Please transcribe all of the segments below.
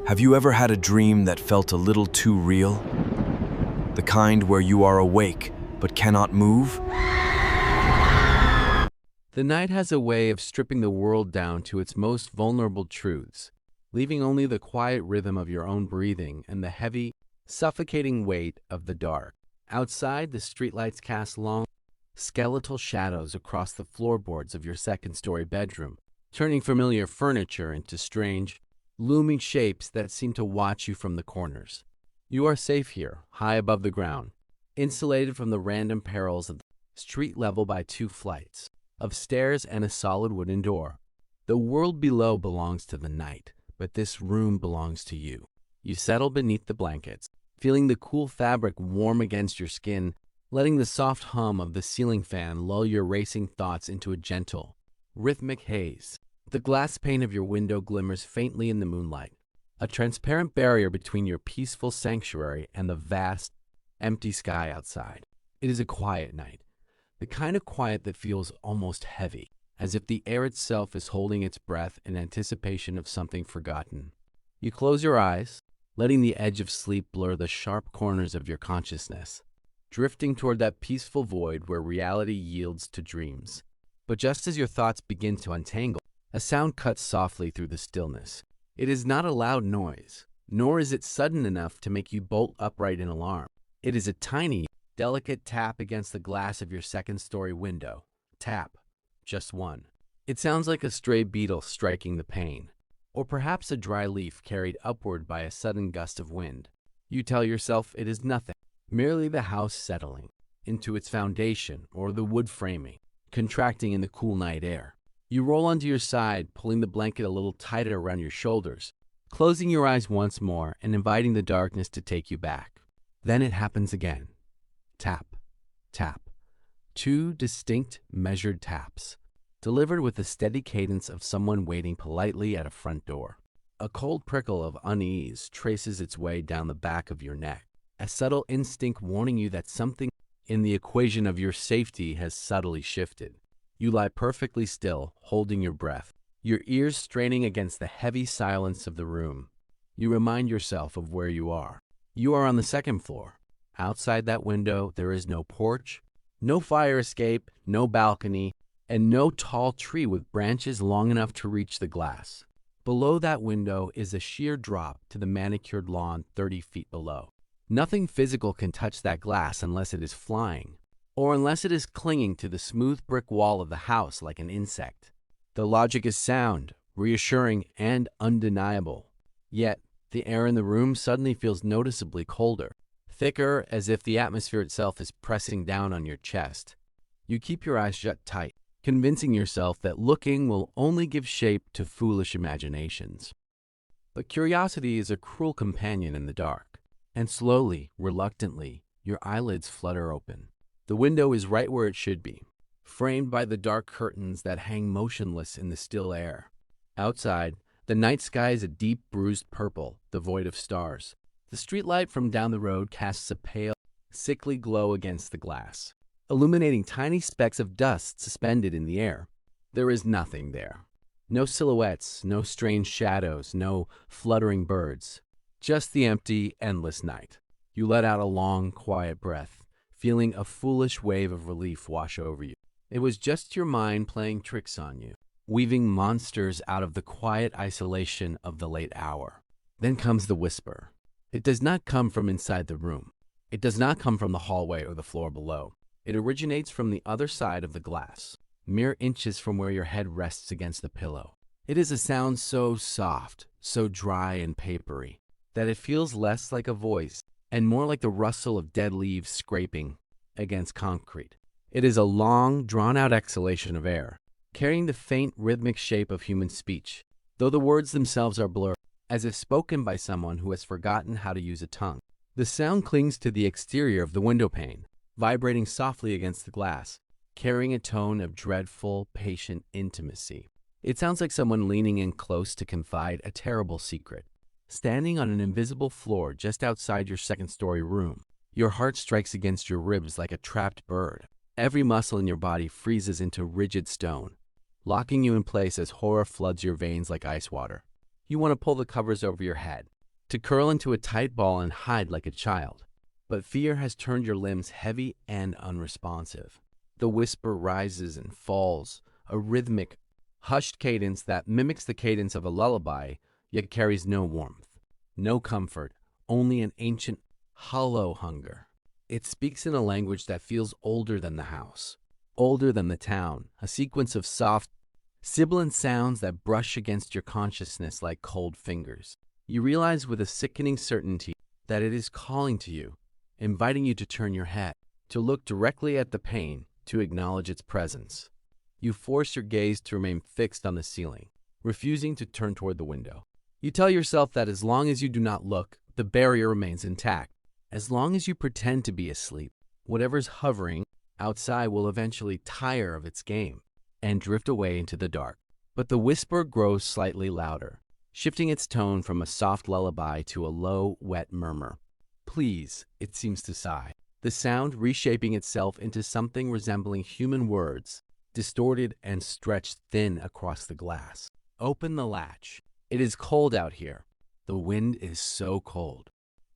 Have you ever had a dream that felt a little too real? The kind where you are awake but cannot move? The night has a way of stripping the world down to its most vulnerable truths, leaving only the quiet rhythm of your own breathing and the heavy, suffocating weight of the dark. Outside, the streetlights cast long, skeletal shadows across the floorboards of your second-story bedroom, turning familiar furniture into strange, looming shapes that seem to watch you from the corners. You are safe here, high above the ground, insulated from the random perils of the street level by 2 flights of stairs and a solid wooden door. The world below belongs to the night, but this room belongs to you. You settle beneath the blankets, feeling the cool fabric warm against your skin, letting the soft hum of the ceiling fan lull your racing thoughts into a gentle, rhythmic haze. The glass pane of your window glimmers faintly in the moonlight, a transparent barrier between your peaceful sanctuary and the vast, empty sky outside. It is a quiet night, the kind of quiet that feels almost heavy, as if the air itself is holding its breath in anticipation of something forgotten. You close your eyes, letting the edge of sleep blur the sharp corners of your consciousness, drifting toward that peaceful void where reality yields to dreams. But just as your thoughts begin to untangle, a sound cuts softly through the stillness. It is not a loud noise, nor is it sudden enough to make you bolt upright in alarm. It is a tiny, delicate tap against the glass of your second-story window. Tap. Just one. It sounds like a stray beetle striking the pane, or perhaps a dry leaf carried upward by a sudden gust of wind. You tell yourself it is nothing, merely the house settling into its foundation or the wood framing, contracting in the cool night air. You roll onto your side, pulling the blanket a little tighter around your shoulders, closing your eyes once more and inviting the darkness to take you back. Then it happens again. Tap, tap. 2 distinct, measured taps, delivered with the steady cadence of someone waiting politely at a front door. A cold prickle of unease traces its way down the back of your neck, a subtle instinct warning you that something in the equation of your safety has subtly shifted. You lie perfectly still, holding your breath, your ears straining against the heavy silence of the room. You remind yourself of where you are. You are on the 2nd floor. Outside that window, there is no porch, no fire escape, no balcony, and no tall tree with branches long enough to reach the glass. Below that window is a sheer drop to the manicured lawn 30 feet below. Nothing physical can touch that glass unless it is flying, or unless it is clinging to the smooth brick wall of the house like an insect. The logic is sound, reassuring, and undeniable. Yet, the air in the room suddenly feels noticeably colder, thicker, as if the atmosphere itself is pressing down on your chest. You keep your eyes shut tight, convincing yourself that looking will only give shape to foolish imaginations. But curiosity is a cruel companion in the dark, and slowly, reluctantly, your eyelids flutter open. The window is right where it should be, framed by the dark curtains that hang motionless in the still air. Outside, the night sky is a deep bruised purple, devoid of stars. The streetlight from down the road casts a pale, sickly glow against the glass, illuminating tiny specks of dust suspended in the air. There is nothing there. No silhouettes, no strange shadows, no fluttering birds. Just the empty, endless night. You let out a long, quiet breath, feeling a foolish wave of relief wash over you. It was just your mind playing tricks on you, weaving monsters out of the quiet isolation of the late hour. Then comes the whisper. It does not come from inside the room. It does not come from the hallway or the floor below. It originates from the other side of the glass, mere inches from where your head rests against the pillow. It is a sound so soft, so dry and papery, that it feels less like a voice and more like the rustle of dead leaves scraping against concrete. It is a long, drawn-out exhalation of air, carrying the faint, rhythmic shape of human speech, though the words themselves are blurred, as if spoken by someone who has forgotten how to use a tongue. The sound clings to the exterior of the window pane, vibrating softly against the glass, carrying a tone of dreadful, patient intimacy. It sounds like someone leaning in close to confide a terrible secret. Standing on an invisible floor just outside your second-story room, your heart strikes against your ribs like a trapped bird. Every muscle in your body freezes into rigid stone, locking you in place as horror floods your veins like ice water. You want to pull the covers over your head, to curl into a tight ball and hide like a child. But fear has turned your limbs heavy and unresponsive. The whisper rises and falls, a rhythmic, hushed cadence that mimics the cadence of a lullaby, yet carries no warmth, no comfort, only an ancient, hollow hunger. It speaks in a language that feels older than the house, older than the town, a sequence of soft, sibilant sounds that brush against your consciousness like cold fingers. You realize with a sickening certainty that it is calling to you, inviting you to turn your head, to look directly at the pain, to acknowledge its presence. You force your gaze to remain fixed on the ceiling, refusing to turn toward the window. You tell yourself that as long as you do not look, the barrier remains intact. As long as you pretend to be asleep, whatever's hovering outside will eventually tire of its game and drift away into the dark. But the whisper grows slightly louder, shifting its tone from a soft lullaby to a low, wet murmur. Please, it seems to sigh, the sound reshaping itself into something resembling human words, distorted and stretched thin across the glass. Open the latch. It is cold out here. The wind is so cold.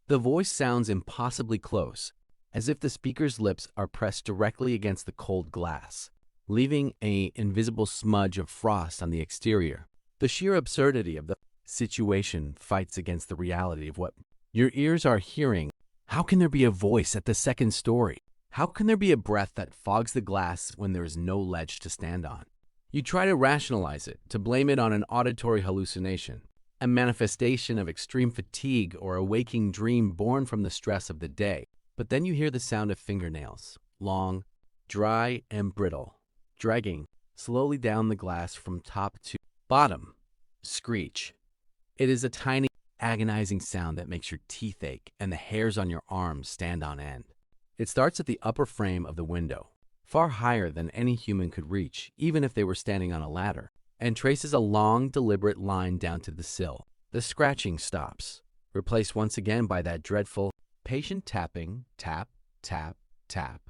The voice sounds impossibly close, as if the speaker's lips are pressed directly against the cold glass, leaving an invisible smudge of frost on the exterior. The sheer absurdity of the situation fights against the reality of what your ears are hearing. How can there be a voice at the second story? How can there be a breath that fogs the glass when there is no ledge to stand on? You try to rationalize it, to blame it on an auditory hallucination, a manifestation of extreme fatigue or a waking dream born from the stress of the day. But then you hear the sound of fingernails, long, dry, and brittle, dragging slowly down the glass from top to bottom. Screech. It is a tiny, agonizing sound that makes your teeth ache and the hairs on your arms stand on end. It starts at the upper frame of the window, far higher than any human could reach, even if they were standing on a ladder, and traces a long, deliberate line down to the sill. The scratching stops, replaced once again by that dreadful, patient tapping, tap, tap, tap.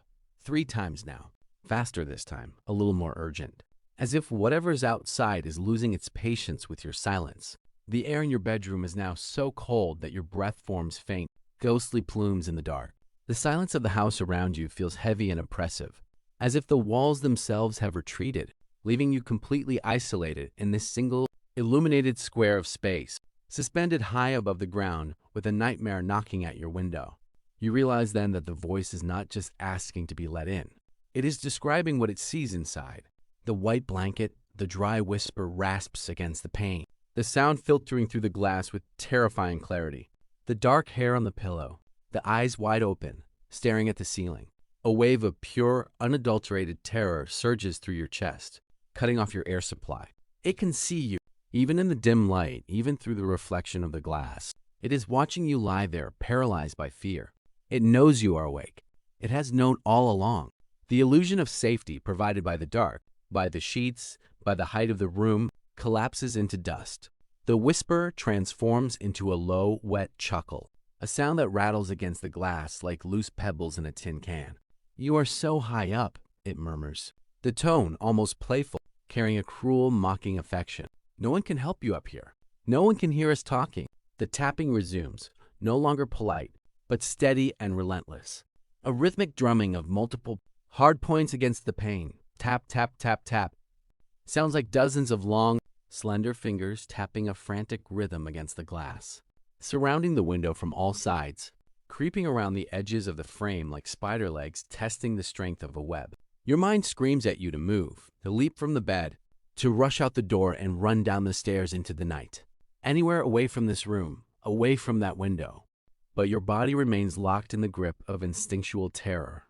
3 times now, faster this time, a little more urgent, as if whatever's outside is losing its patience with your silence. The air in your bedroom is now so cold that your breath forms faint, ghostly plumes in the dark. The silence of the house around you feels heavy and oppressive, as if the walls themselves have retreated, leaving you completely isolated in this single, illuminated square of space, suspended high above the ground with a nightmare knocking at your window. You realize then that the voice is not just asking to be let in. It is describing what it sees inside. The white blanket, the dry whisper rasps against the pane, the sound filtering through the glass with terrifying clarity. The dark hair on the pillow, the eyes wide open, staring at the ceiling. A wave of pure, unadulterated terror surges through your chest, cutting off your air supply. It can see you, even in the dim light, even through the reflection of the glass. It is watching you lie there, paralyzed by fear. It knows you are awake. It has known all along. The illusion of safety provided by the dark, by the sheets, by the height of the room, collapses into dust. The whisper transforms into a low, wet chuckle, a sound that rattles against the glass like loose pebbles in a tin can. You are so high up, it murmurs, the tone almost playful, carrying a cruel, mocking affection. No one can help you up here. No one can hear us talking. The tapping resumes, no longer polite, but steady and relentless. A rhythmic drumming of multiple hard points against the pane. Tap, tap, tap, tap. Sounds like dozens of long, slender fingers tapping a frantic rhythm against the glass. Surrounding the window from all sides, creeping around the edges of the frame like spider legs testing the strength of a web. Your mind screams at you to move, to leap from the bed, to rush out the door and run down the stairs into the night. Anywhere away from this room, away from that window. But your body remains locked in the grip of instinctual terror,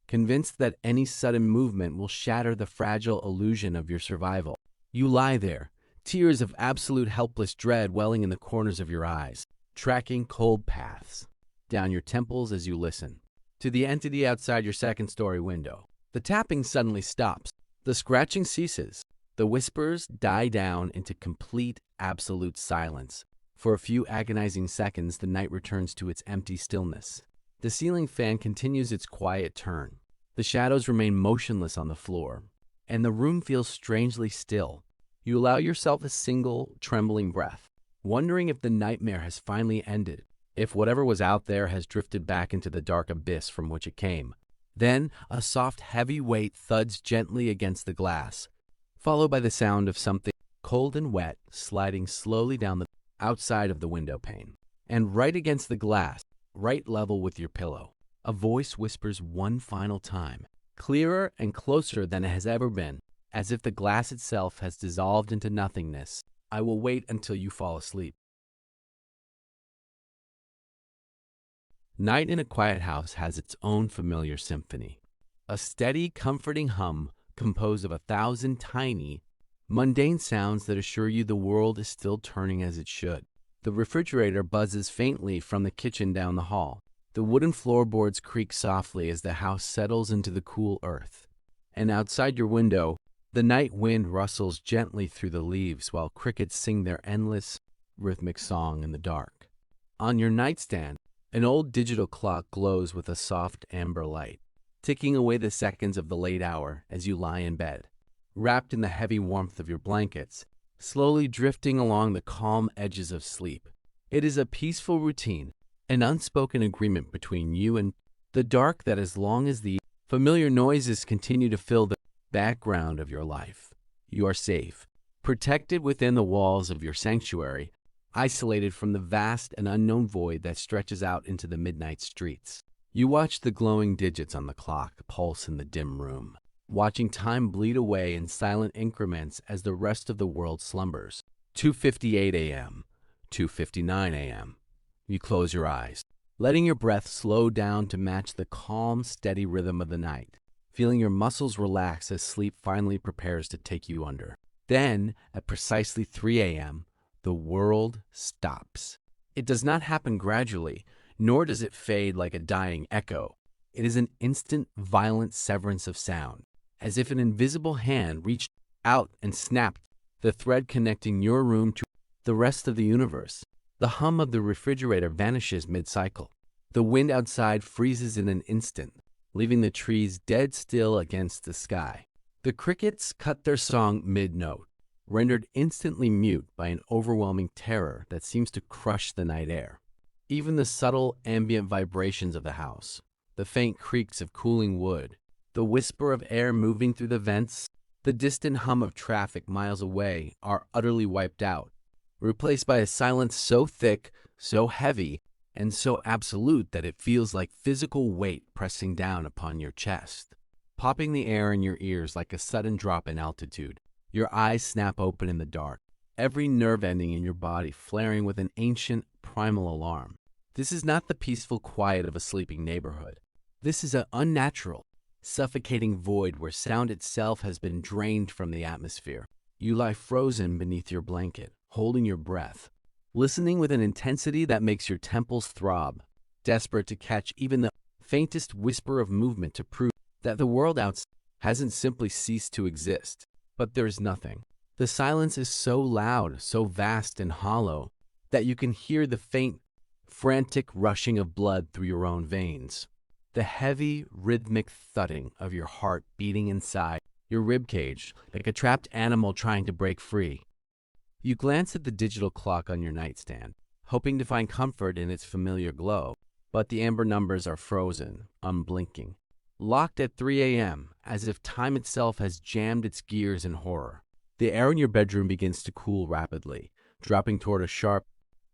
convinced that any sudden movement will shatter the fragile illusion of your survival. You lie there, tears of absolute helpless dread welling in the corners of your eyes, tracking cold paths down your temples as you listen to the entity outside your second-story window. The tapping suddenly stops. The scratching ceases. The whispers die down into complete, absolute silence. For a few agonizing seconds, the night returns to its empty stillness. The ceiling fan continues its quiet turn. The shadows remain motionless on the floor, and the room feels strangely still. You allow yourself a single, trembling breath, wondering if the nightmare has finally ended, if whatever was out there has drifted back into the dark abyss from which it came. Then a soft, heavy weight thuds gently against the glass, followed by the sound of something cold and wet sliding slowly down the outside of the window pane. And right against the glass, right level with your pillow, a voice whispers one final time, clearer and closer than it has ever been, as if the glass itself has dissolved into nothingness. I will wait until you fall asleep. Night in a quiet house has its own familiar symphony, a steady, comforting hum composed of 1,000 tiny, mundane sounds that assure you the world is still turning as it should. The refrigerator buzzes faintly from the kitchen down the hall. The wooden floorboards creak softly as the house settles into the cool earth. And outside your window, the night wind rustles gently through the leaves while crickets sing their endless, rhythmic song in the dark. On your nightstand, an old digital clock glows with a soft amber light, ticking away the seconds of the late hour as you lie in bed, wrapped in the heavy warmth of your blankets, slowly drifting along the calm edges of sleep. It is a peaceful routine, an unspoken agreement between you and the dark that as long as the familiar noises continue to fill the background of your life, you are safe, protected within the walls of your sanctuary, isolated from the vast and unknown void that stretches out into the midnight streets. You watch the glowing digits on the clock pulse in the dim room, watching time bleed away in silent increments as the rest of the world slumbers. 2:58 a.m., 2:59 a.m. You close your eyes, letting your breath slow down to match the calm, steady rhythm of the night, feeling your muscles relax as sleep finally prepares to take you under. Then, at precisely 3 a.m., the world stops. It does not happen gradually, nor does it fade like a dying echo. It is an instant, violent severance of sound, as if an invisible hand reached out and snapped the thread connecting your room to the rest of the universe. The hum of the refrigerator vanishes mid-cycle. The wind outside freezes in an instant, leaving the trees dead still against the sky. The crickets cut their song mid-note, rendered instantly mute by an overwhelming terror that seems to crush the night air. Even the subtle ambient vibrations of the house, the faint creaks of cooling wood, the whisper of air moving through the vents, the distant hum of traffic miles away are utterly wiped out, replaced by a silence so thick, so heavy, and so absolute that it feels like physical weight pressing down upon your chest, popping the air in your ears like a sudden drop in altitude. Your eyes snap open in the dark, every nerve ending in your body flaring with an ancient, primal alarm. This is not the peaceful quiet of a sleeping neighborhood. This is an unnatural, suffocating void where sound itself has been drained from the atmosphere. You lie frozen beneath your blanket, holding your breath, listening with an intensity that makes your temples throb, desperate to catch even the faintest whisper of movement to prove that the world outside hasn't simply ceased to exist. But there is nothing. The silence is so loud, so vast and hollow, that you can hear the faint, frantic rushing of blood through your own veins, the heavy, rhythmic thudding of your heart beating inside your ribcage like a trapped animal trying to break free. You glance at the digital clock on your nightstand, hoping to find comfort in its familiar glow, but the amber numbers are frozen, unblinking, locked at 3 a.m., as if time itself has jammed its gears in horror. The air in your bedroom begins to cool rapidly, dropping toward a sharp,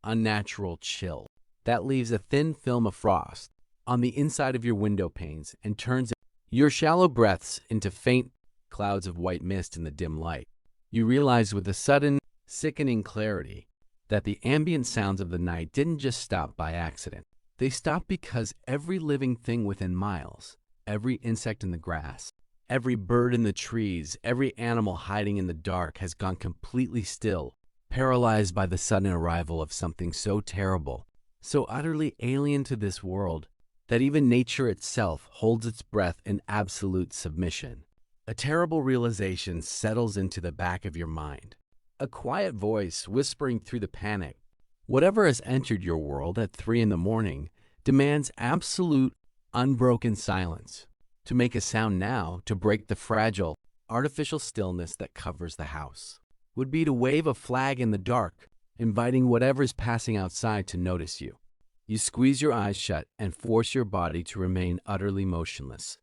unnatural chill that leaves a thin film of frost on the inside of your window panes and turns your shallow breaths into faint clouds of white mist in the dim light. You realize with a sudden, sickening clarity that the ambient sounds of the night didn't just stop by accident. They stopped because every living thing within miles, every insect in the grass, every bird in the trees, every animal hiding in the dark has gone completely still, paralyzed by the sudden arrival of something so terrible, so utterly alien to this world, that even nature itself holds its breath in absolute submission. A terrible realization settles into the back of your mind. A quiet voice whispering through the panic. Whatever has entered your world at 3 in the morning demands absolute, unbroken silence. To make a sound now, to break the fragile, artificial stillness that covers the house, would be to wave a flag in the dark, inviting whatever's passing outside to notice you. You squeeze your eyes shut and force your body to remain utterly motionless,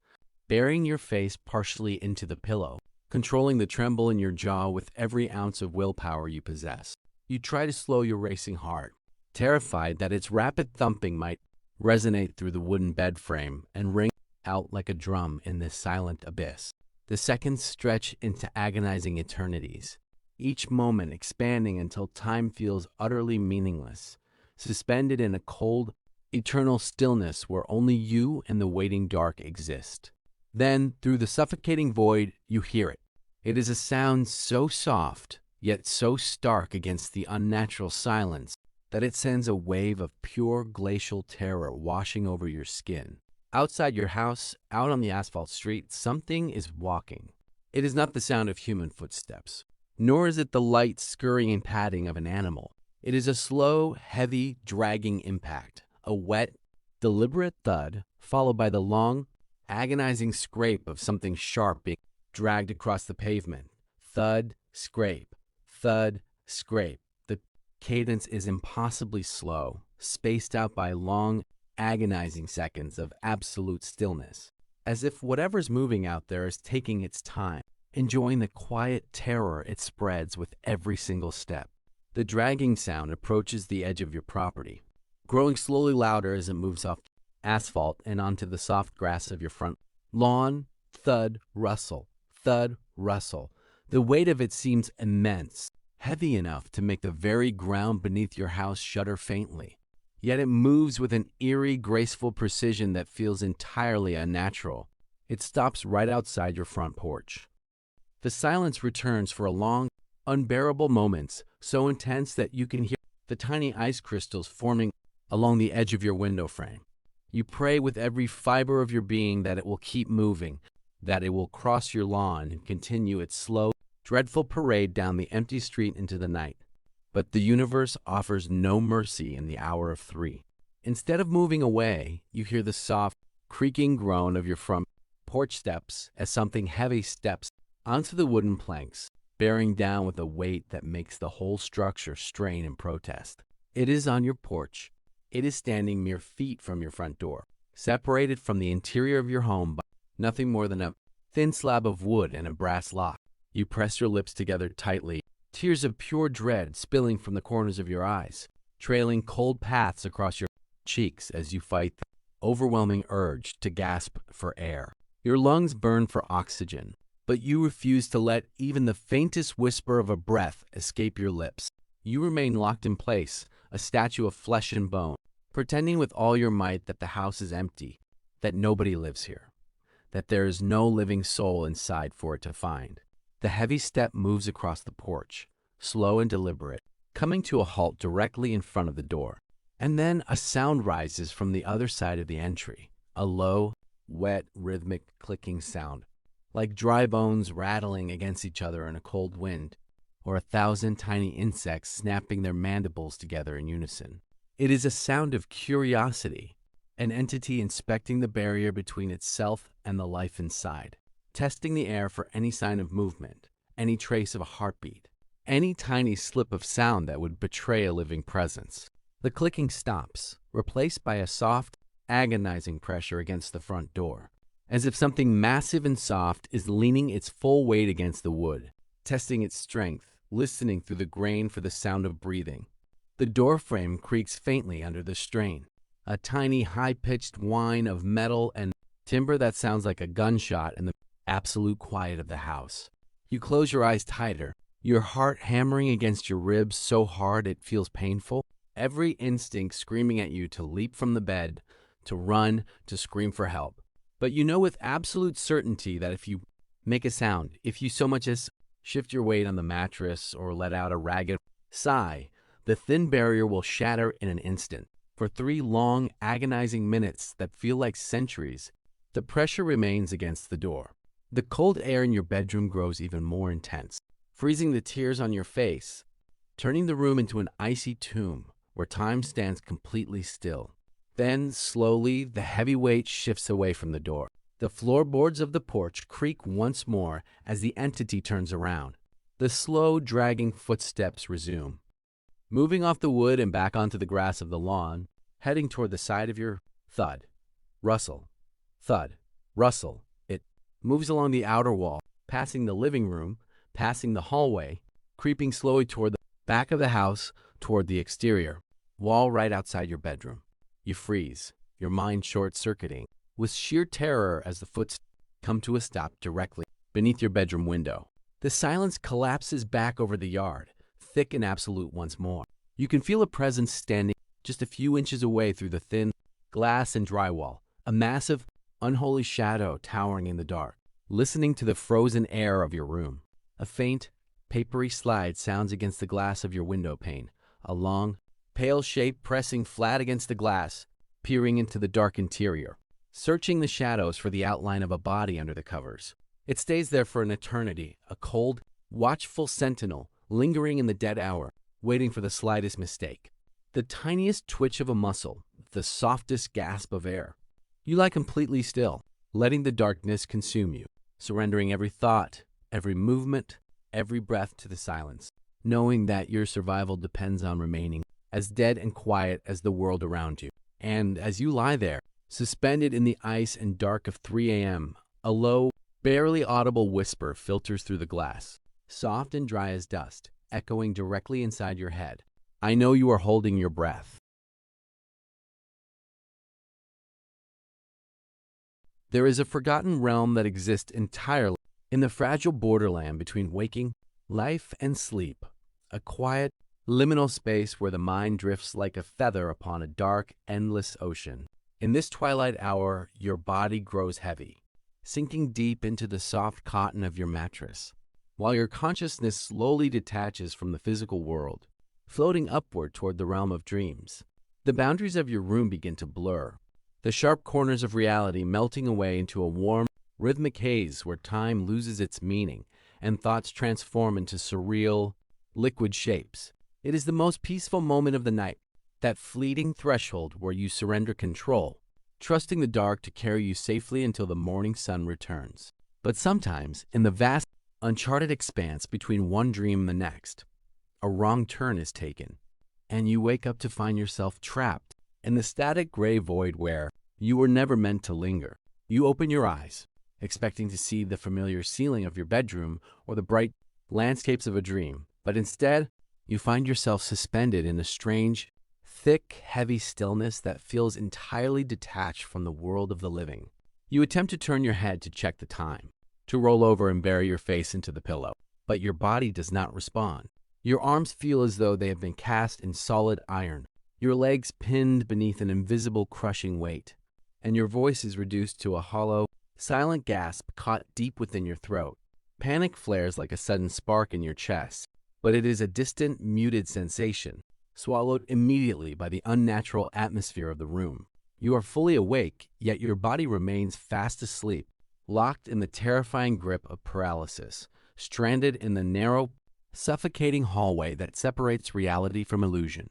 burying your face partially into the pillow, controlling the tremble in your jaw with every ounce of willpower you possess. You try to slow your racing heart, terrified that its rapid thumping might resonate through the wooden bed frame and ring out like a drum in this silent abyss. The seconds stretch into agonizing eternities, each moment expanding until time feels utterly meaningless, suspended in a cold, eternal stillness where only you and the waiting dark exist. Then, through the suffocating void, you hear it. It is a sound so soft, yet so stark against the unnatural silence that it sends a wave of pure glacial terror washing over your skin. Outside your house, out on the asphalt street, something is walking. It is not the sound of human footsteps, nor is it the light scurrying padding of an animal. It is a slow, heavy, dragging impact, a wet, deliberate thud, followed by the long, agonizing scrape of something sharp being dragged across the pavement. Thud, scrape, thud, scrape. The cadence is impossibly slow, spaced out by long, agonizing seconds of absolute stillness, as if whatever's moving out there is taking its time, enjoying the quiet terror it spreads with every single step. The dragging sound approaches the edge of your property, growing slowly louder as it moves off asphalt and onto the soft grass of your front lawn. Thud, rustle, thud, rustle. The weight of it seems immense, heavy enough to make the very ground beneath your house shudder faintly. Yet it moves with an eerie, graceful precision that feels entirely unnatural. It stops right outside your front porch. The silence returns for a long, unbearable moments, so intense that you can hear the tiny ice crystals forming along the edge of your window frame. You pray with every fiber of your being that it will keep moving, that it will cross your lawn and continue its slow, dreadful parade down the empty street into the night. But the universe offers no mercy in the hour of 3. Instead of moving away, you hear the soft, creaking groan of your front porch steps as something heavy steps onto the wooden planks, bearing down with a weight that makes the whole structure strain in protest. It is on your porch. It is standing mere feet from your front door, separated from the interior of your home by nothing more than a thin slab of wood and a brass lock. You press your lips together tightly, tears of pure dread spilling from the corners of your eyes, trailing cold paths across your cheeks as you fight the overwhelming urge to gasp for air. Your lungs burn for oxygen, but you refuse to let even the faintest whisper of a breath escape your lips. You remain locked in place, a statue of flesh and bone, pretending with all your might that the house is empty, that nobody lives here, that there is no living soul inside for it to find. The heavy step moves across the porch, slow and deliberate, coming to a halt directly in front of the door. And then a sound rises from the other side of the entry, a low, wet, rhythmic clicking sound, like dry bones rattling against each other in a cold wind, or 1,000 tiny insects snapping their mandibles together in unison. It is a sound of curiosity, an entity inspecting the barrier between itself and the life inside, testing the air for any sign of movement, any trace of a heartbeat, any tiny slip of sound that would betray a living presence. The clicking stops, replaced by a soft, agonizing pressure against the front door, as if something massive and soft is leaning its full weight against the wood, testing its strength, listening through the grain for the sound of breathing. The door frame creaks faintly under the strain, a tiny high-pitched whine of metal and timber that sounds like a gunshot in the absolute quiet of the house. You close your eyes tighter, your heart hammering against your ribs so hard it feels painful, every instinct screaming at you to leap from the bed, to run, to scream for help. But you know with absolute certainty that if you make a sound, if you so much as shift your weight on the mattress or let out a ragged sigh, the thin barrier will shatter in an instant. For 3 long, agonizing minutes that feel like centuries, the pressure remains against the door. The cold air in your bedroom grows even more intense, freezing the tears on your face, turning the room into an icy tomb where time stands completely still. Then, slowly, the heavy weight shifts away from the door. The floorboards of the porch creak once more as the entity turns around. The slow, dragging footsteps resume. moving off the wood and back onto the grass of the lawn, heading toward the side of your thud, rustle, thud, rustle. It moves along the outer wall, passing the living room, passing the hallway, creeping slowly toward the back of the house, toward the exterior, wall right outside your bedroom. You freeze, your mind short-circuiting, with sheer terror as the footsteps come to a stop directly beneath your bedroom window. The silence collapses back over the yard, thick and absolute once more. You can feel a presence standing just a few inches away through the thin glass and drywall, a massive, unholy shadow towering in the dark, listening to the frozen air of your room. A faint, papery slide sounds against the glass of your window pane, a long, pale shape pressing flat against the glass, peering into the dark interior, searching the shadows for the outline of a body under the covers. It stays there for an eternity, a cold, watchful sentinel, lingering in the dead hour, waiting for the slightest mistake. The tiniest twitch of a muscle, the softest gasp of air. You lie completely still, letting the darkness consume you, surrendering every thought, every movement, every breath to the silence, knowing that your survival depends on remaining as dead and quiet as the world around you. And as you lie there, suspended in the ice and dark of 3 a.m., a low, barely audible whisper filters through the glass, soft and dry as dust, echoing directly inside your head. I know you are holding your breath. There is a forgotten realm that exists entirely in the fragile borderland between waking life and sleep, a quiet, liminal space where the mind drifts like a feather upon a dark, endless ocean. In this twilight hour, your body grows heavy, sinking deep into the soft cotton of your mattress, while your consciousness slowly detaches from the physical world, floating upward toward the realm of dreams. The boundaries of your room begin to blur, the sharp corners of reality melting away into a warm, rhythmic haze where time loses its meaning and thoughts transform into surreal, liquid shapes. It is the most peaceful moment of the night, that fleeting threshold where you surrender control, trusting the dark to carry you safely until the morning sun returns. But sometimes, in the vast, uncharted expanse between one dream and the next, a wrong turn is taken, and you wake up to find yourself trapped in the static gray void where you were never meant to linger. You open your eyes, expecting to see the familiar ceiling of your bedroom or the bright landscapes of a dream, but instead, you find yourself suspended in a strange, thick, heavy stillness that feels entirely detached from the world of the living. You attempt to turn your head to check the time, to roll over and bury your face into the pillow, but your body does not respond. Your arms feel as though they have been cast in solid iron, your legs pinned beneath an invisible crushing weight, and your voice is reduced to a hollow, silent gasp caught deep within your throat. Panic flares like a sudden spark in your chest, but it is a distant, muted sensation, swallowed immediately by the unnatural atmosphere of the room. You are fully awake, yet your body remains fast asleep, locked in the terrifying grip of paralysis, stranded in the narrow, suffocating hallway that separates reality from illusion.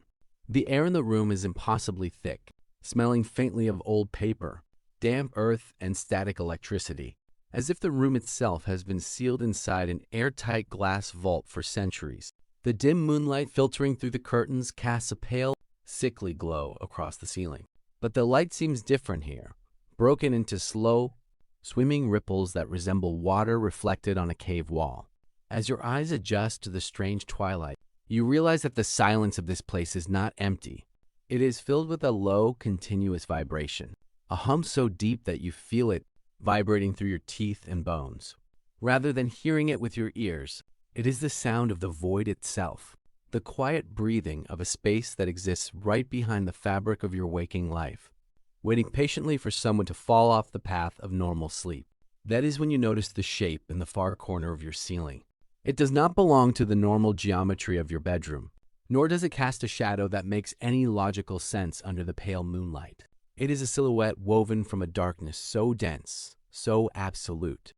The air in the room is impossibly thick, smelling faintly of old paper, damp earth, and static electricity, as if the room itself has been sealed inside an airtight glass vault for centuries. The dim moonlight filtering through the curtains casts a pale, sickly glow across the ceiling. But the light seems different here, broken into slow, swimming ripples that resemble water reflected on a cave wall. As your eyes adjust to the strange twilight, you realize that the silence of this place is not empty. It is filled with a low, continuous vibration, a hum so deep that you feel it vibrating through your teeth and bones. Rather than hearing it with your ears, it is the sound of the void itself, the quiet breathing of a space that exists right behind the fabric of your waking life, waiting patiently for someone to fall off the path of normal sleep. That is when you notice the shape in the far corner of your ceiling. It does not belong to the normal geometry of your bedroom, nor does it cast a shadow that makes any logical sense under the pale moonlight. It is a silhouette woven from a darkness so dense, so absolute,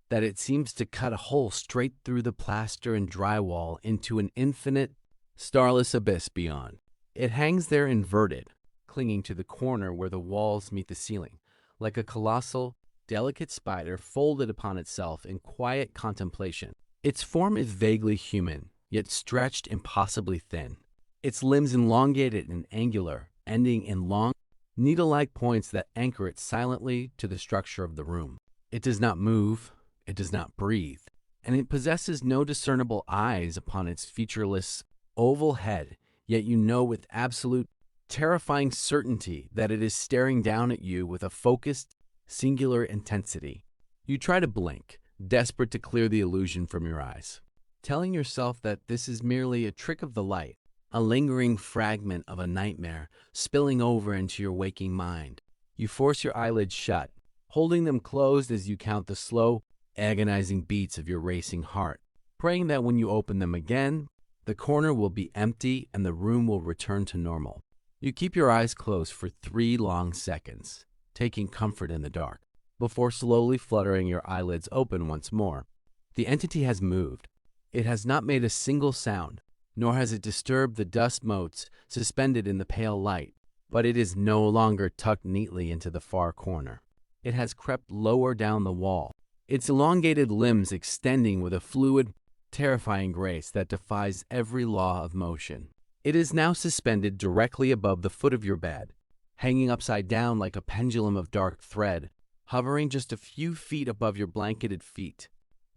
that it seems to cut a hole straight through the plaster and drywall into an infinite, starless abyss beyond. It hangs there inverted, clinging to the corner where the walls meet the ceiling, like a colossal, delicate spider folded upon itself in quiet contemplation. Its form is vaguely human, yet stretched impossibly thin, its limbs elongated and angular, ending in long, needle-like points that anchor it silently to the structure of the room. It does not move, it does not breathe, and it possesses no discernible eyes upon its featureless, oval head, yet you know with absolute, terrifying certainty that it is staring down at you with a focused, singular intensity. You try to blink, desperate to clear the illusion from your eyes, telling yourself that this is merely a trick of the light, a lingering fragment of a nightmare spilling over into your waking mind. You force your eyelids shut, holding them closed as you count the slow, agonizing beats of your racing heart, praying that when you open them again, the corner will be empty and the room will return to normal. You keep your eyes closed for 3 long seconds, taking comfort in the dark, before slowly fluttering your eyelids open once more. The entity has moved. It has not made a single sound, nor has it disturbed the dust motes suspended in the pale light, but it is no longer tucked neatly into the far corner. It has crept lower down the wall, its elongated limbs extending with a fluid, terrifying grace that defies every law of motion. It is now suspended directly above the foot of your bed, hanging upside down like a pendulum of dark thread, hovering just a few feet above your blanketed feet.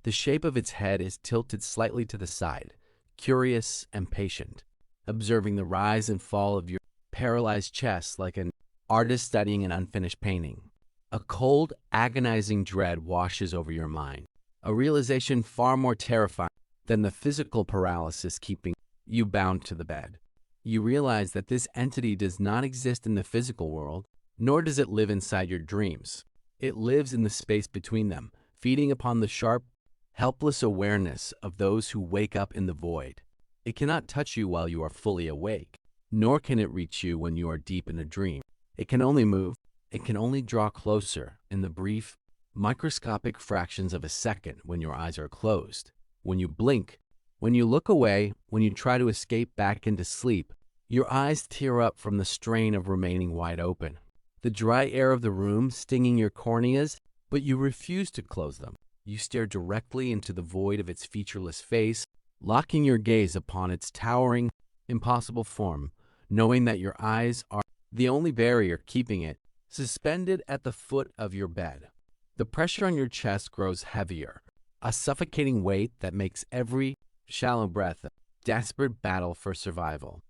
The shape of its head is tilted slightly to the side, curious and patient, observing the rise and fall of your paralyzed chest like an artist studying an unfinished painting. A cold, agonizing dread washes over your mind, a realization far more terrifying than the physical paralysis keeping you bound to the bed. You realize that this entity does not exist in the physical world, nor does it live inside your dreams. It lives in the space between them, feeding upon the sharp, helpless awareness of those who wake up in the void. It cannot touch you while you are fully awake, nor can it reach you when you are deep in a dream. It can only move, it can only draw closer in the brief, microscopic fractions of a second when your eyes are closed. When you blink, when you look away, when you try to escape back into sleep, your eyes tear up from the strain of remaining wide open. The dry air of the room stinging your corneas, but you refuse to close them. You stare directly into the void of its featureless face, locking your gaze upon its towering, impossible form, knowing that your eyes are the only barrier keeping it suspended at the foot of your bed. The pressure on your chest grows heavier, a suffocating weight that makes every shallow breath a desperate battle for survival.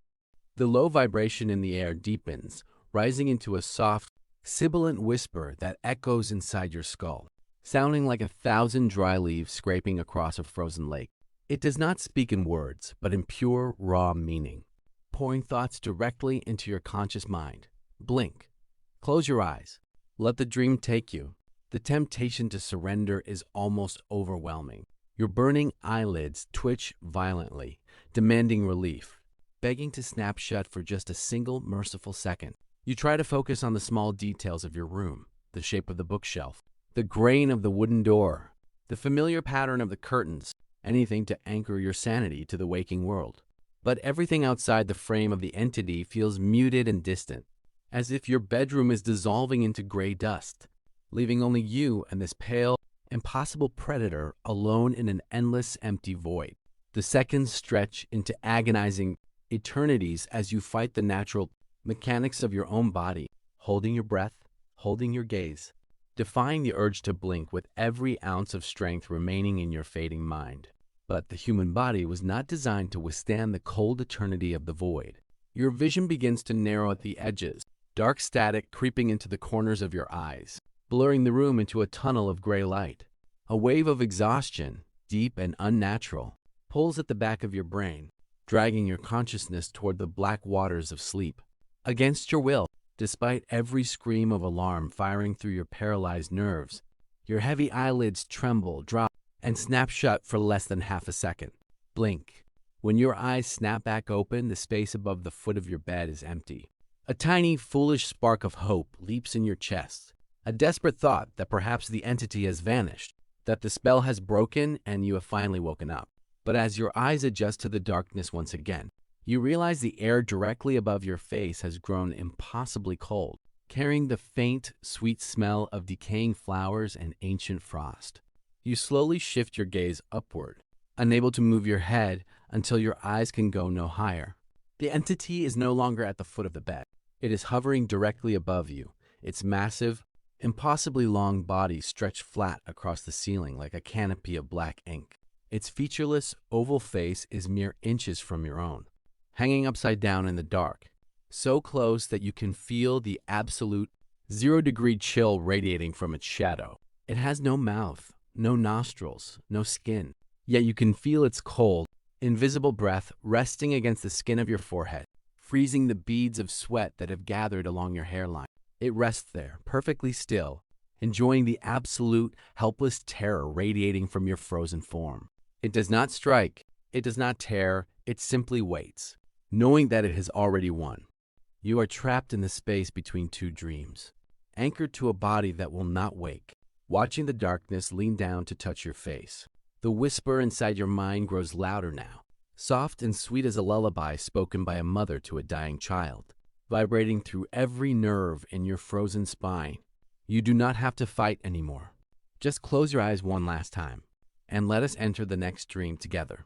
The low vibration in the air deepens, rising into a soft, sibilant whisper that echoes inside your skull, sounding like 1,000 dry leaves scraping across a frozen lake. It does not speak in words, but in pure, raw meaning, pouring thoughts directly into your conscious mind. Blink. Close your eyes. Let the dream take you. The temptation to surrender is almost overwhelming. Your burning eyelids twitch violently, demanding relief, begging to snap shut for just a single merciful second. You try to focus on the small details of your room, the shape of the bookshelf, the grain of the wooden door, the familiar pattern of the curtains, anything to anchor your sanity to the waking world. But everything outside the frame of the entity feels muted and distant, as if your bedroom is dissolving into gray dust, leaving only you and this pale, impossible predator alone in an endless empty void. The seconds stretch into agonizing eternities as you fight the natural mechanics of your own body, holding your breath, holding your gaze, defying the urge to blink with every ounce of strength remaining in your fading mind. But the human body was not designed to withstand the cold eternity of the void. Your vision begins to narrow at the edges, dark static creeping into the corners of your eyes, blurring the room into a tunnel of gray light. A wave of exhaustion, deep and unnatural, pulls at the back of your brain, dragging your consciousness toward the black waters of sleep. Against your will, despite every scream of alarm firing through your paralyzed nerves, your heavy eyelids tremble, drop, and snap shut for less than half a second. Blink. When your eyes snap back open, the space above the foot of your bed is empty. A tiny, foolish spark of hope leaps in your chest, a desperate thought that perhaps the entity has vanished, that the spell has broken and you have finally woken up. But as your eyes adjust to the darkness once again, you realize the air directly above your face has grown impossibly cold, carrying the faint, sweet smell of decaying flowers and ancient frost. You slowly shift your gaze upward, unable to move your head until your eyes can go no higher. The entity is no longer at the foot of the bed. It is hovering directly above you, its massive, impossibly long body stretched flat across the ceiling like a canopy of black ink. Its featureless, oval face is mere inches from your own, hanging upside down in the dark, so close that you can feel the absolute 0-degree chill radiating from its shadow. It has no mouth, no nostrils, no skin, yet you can feel its cold, invisible breath resting against the skin of your forehead, freezing the beads of sweat that have gathered along your hairline. It rests there, perfectly still, enjoying the absolute, helpless terror radiating from your frozen form. It does not strike, it does not tear, it simply waits, knowing that it has already won. You are trapped in the space between two dreams, anchored to a body that will not wake, watching the darkness lean down to touch your face. The whisper inside your mind grows louder now, soft and sweet as a lullaby spoken by a mother to a dying child, vibrating through every nerve in your frozen spine. You do not have to fight anymore. Just close your eyes one last time, and let us enter the next dream together.